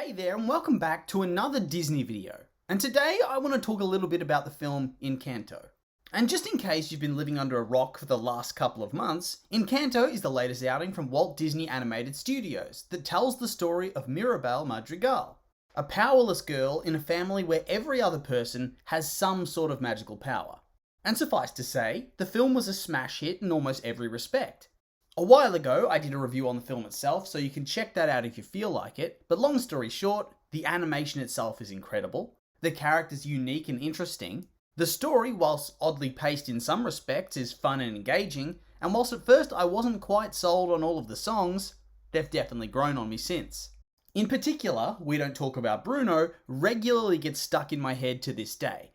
Hey there and welcome back to another Disney video. And today I want to talk a little bit about the film Encanto. And just in case you've been living under a rock for the last couple of months, Encanto is the latest outing from Walt Disney Animated Studios that tells the story of Mirabel Madrigal, a powerless girl in a family where every other person has some sort of magical power. And suffice to say, the film was a smash hit in almost every respect. A while ago, I did a review on the film itself, so you can check that out if you feel like it, but long story short, the animation itself is incredible, the characters unique and interesting, the story, whilst oddly paced in some respects, is fun and engaging, and whilst at first I wasn't quite sold on all of the songs, they've definitely grown on me since. In particular, We Don't Talk About Bruno regularly gets stuck in my head to this day.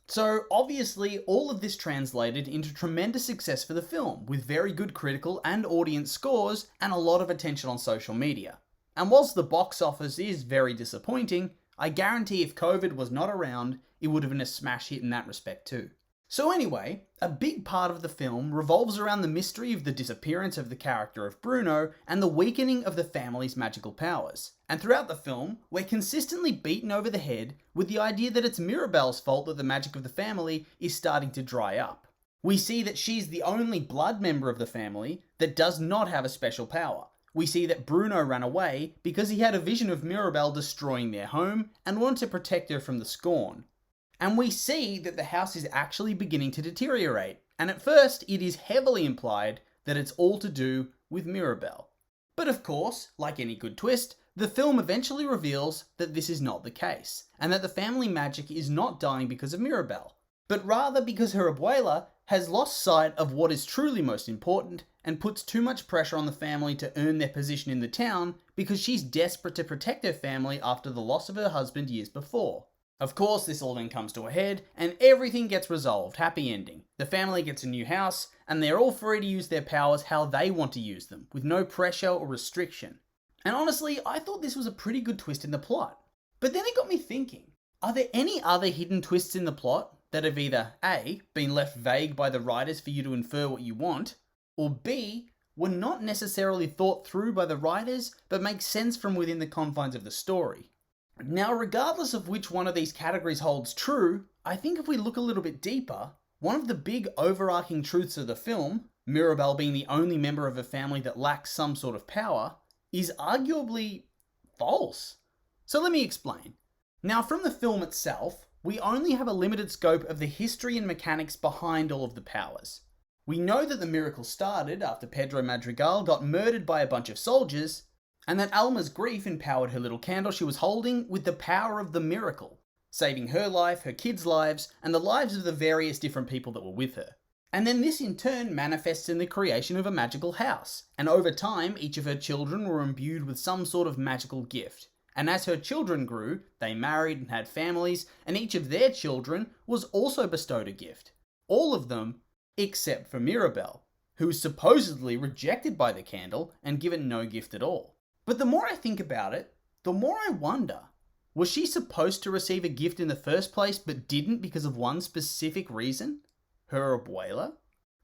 So obviously all of this translated into tremendous success for the film, with very good critical and audience scores and a lot of attention on social media. And whilst the box office is very disappointing, I guarantee if COVID was not around, it would have been a smash hit in that respect too. So anyway, a big part of the film revolves around the mystery of the disappearance of the character of Bruno and the weakening of the family's magical powers. And throughout the film, we're consistently beaten over the head with the idea that it's Mirabel's fault that the magic of the family is starting to dry up. We see that she's the only blood member of the family that does not have a special power. We see that Bruno ran away because he had a vision of Mirabel destroying their home and wanted to protect her from the scorn. And we see that the house is actually beginning to deteriorate, and at first it is heavily implied that it's all to do with Mirabel. But of course, like any good twist, the film eventually reveals that this is not the case, and that the family magic is not dying because of Mirabel, but rather because her abuela has lost sight of what is truly most important and puts too much pressure on the family to earn their position in the town because she's desperate to protect her family after the loss of her husband years before. Of course, this all then comes to a head, and everything gets resolved, happy ending. The family gets a new house, and they're all free to use their powers how they want to use them, with no pressure or restriction. And honestly, I thought this was a pretty good twist in the plot. But then it got me thinking, are there any other hidden twists in the plot that have either A, been left vague by the writers for you to infer what you want, or B, were not necessarily thought through by the writers, but make sense from within the confines of the story? Now, regardless of which one of these categories holds true, I think if we look a little bit deeper, one of the big overarching truths of the film, Mirabel being the only member of a family that lacks some sort of power, is arguably false. So let me explain. Now, from the film itself, we only have a limited scope of the history and mechanics behind all of the powers. We know that the miracle started after Pedro Madrigal got murdered by a bunch of soldiers, and that Alma's grief empowered her little candle she was holding with the power of the miracle, saving her life, her kids' lives, and the lives of the various different people that were with her. And then this in turn manifests in the creation of a magical house, and over time each of her children were imbued with some sort of magical gift. And as her children grew, they married and had families, and each of their children was also bestowed a gift. All of them, except for Mirabel, who was supposedly rejected by the candle and given no gift at all. But the more I think about it, the more I wonder, was she supposed to receive a gift in the first place but didn't because of one specific reason? Her abuela?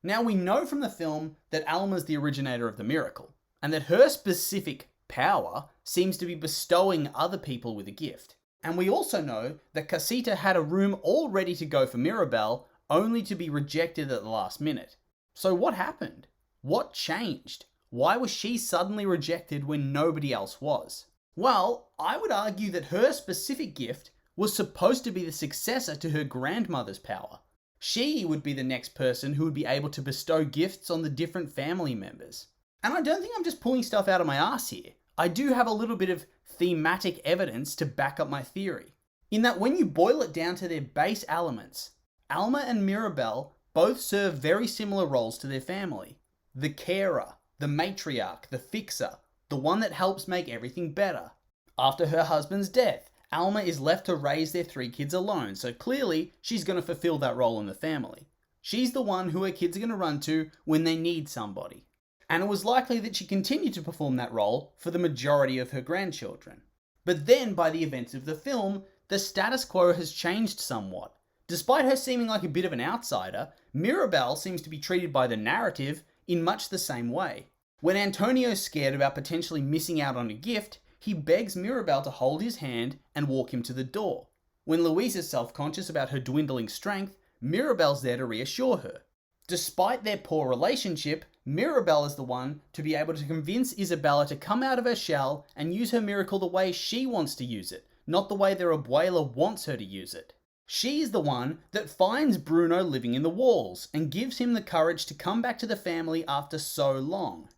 Now we know from the film that Alma's the originator of the miracle, and that her specific power seems to be bestowing other people with a gift. And we also know that Casita had a room all ready to go for Mirabel, only to be rejected at the last minute. So what happened? What changed? Why was she suddenly rejected when nobody else was? Well, I would argue that her specific gift was supposed to be the successor to her grandmother's power. She would be the next person who would be able to bestow gifts on the different family members. And I don't think I'm just pulling stuff out of my ass here. I do have a little bit of thematic evidence to back up my theory. In that when you boil it down to their base elements, Alma and Mirabel both serve very similar roles to their family. The carer, the matriarch, the fixer, the one that helps make everything better. After her husband's death, Alma is left to raise their 3 kids alone, so clearly she's going to fulfill that role in the family. She's the one who her kids are going to run to when they need somebody. And it was likely that she continued to perform that role for the majority of her grandchildren. But then, by the events of the film, the status quo has changed somewhat. Despite her seeming like a bit of an outsider, Mirabel seems to be treated by the narrative in much the same way. When Antonio's scared about potentially missing out on a gift, he begs Mirabel to hold his hand and walk him to the door. When Louise is self-conscious about her dwindling strength, Mirabel's there to reassure her. Despite their poor relationship, Mirabel is the one to be able to convince Isabella to come out of her shell and use her miracle the way she wants to use it, not the way their abuela wants her to use it. She's the one that finds Bruno living in the walls and gives him the courage to come back to the family after so long.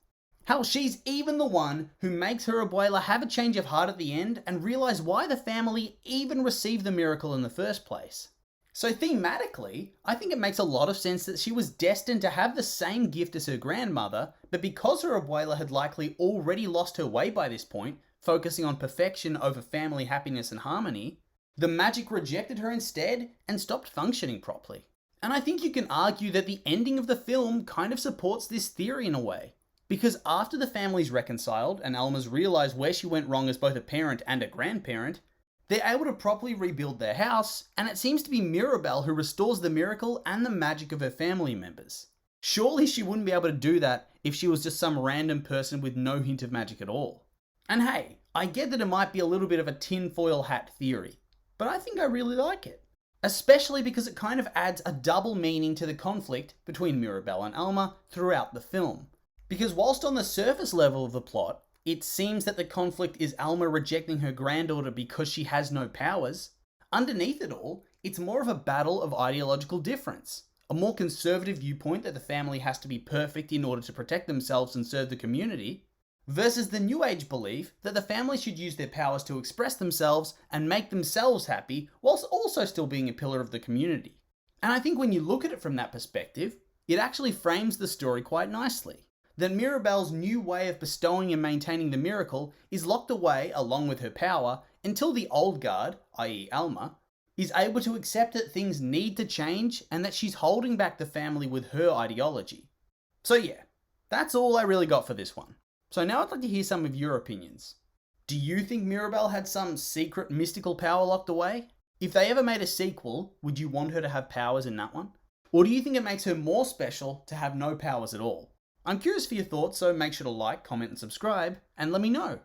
Hell, she's even the one who makes her abuela have a change of heart at the end and realize why the family even received the miracle in the first place. So thematically, I think it makes a lot of sense that she was destined to have the same gift as her grandmother, but because her abuela had likely already lost her way by this point, focusing on perfection over family happiness and harmony, the magic rejected her instead and stopped functioning properly. And I think you can argue that the ending of the film kind of supports this theory in a way. Because after the family's reconciled and Almas realize where she went wrong as both a parent and a grandparent, they're able to properly rebuild their house, and it seems to be Mirabel who restores the miracle and the magic of her family members. Surely she wouldn't be able to do that if she was just some random person with no hint of magic at all. And hey, I get that it might be a little bit of a tinfoil hat theory, but I think I really like it. Especially because it kind of adds a double meaning to the conflict between Mirabel and Alma throughout the film. Because whilst on the surface level of the plot, it seems that the conflict is Alma rejecting her granddaughter because she has no powers, underneath it all, it's more of a battle of ideological difference. A more conservative viewpoint that the family has to be perfect in order to protect themselves and serve the community, versus the New Age belief that the family should use their powers to express themselves and make themselves happy, whilst also still being a pillar of the community. And I think when you look at it from that perspective, it actually frames the story quite nicely. That Mirabel's new way of bestowing and maintaining the miracle is locked away along with her power until the old guard, i.e. Alma, is able to accept that things need to change and that she's holding back the family with her ideology. So yeah, that's all I really got for this one. So now I'd like to hear some of your opinions. Do you think Mirabel had some secret mystical power locked away? If they ever made a sequel, would you want her to have powers in that one? Or do you think it makes her more special to have no powers at all? I'm curious for your thoughts, so make sure to like, comment and subscribe, and let me know.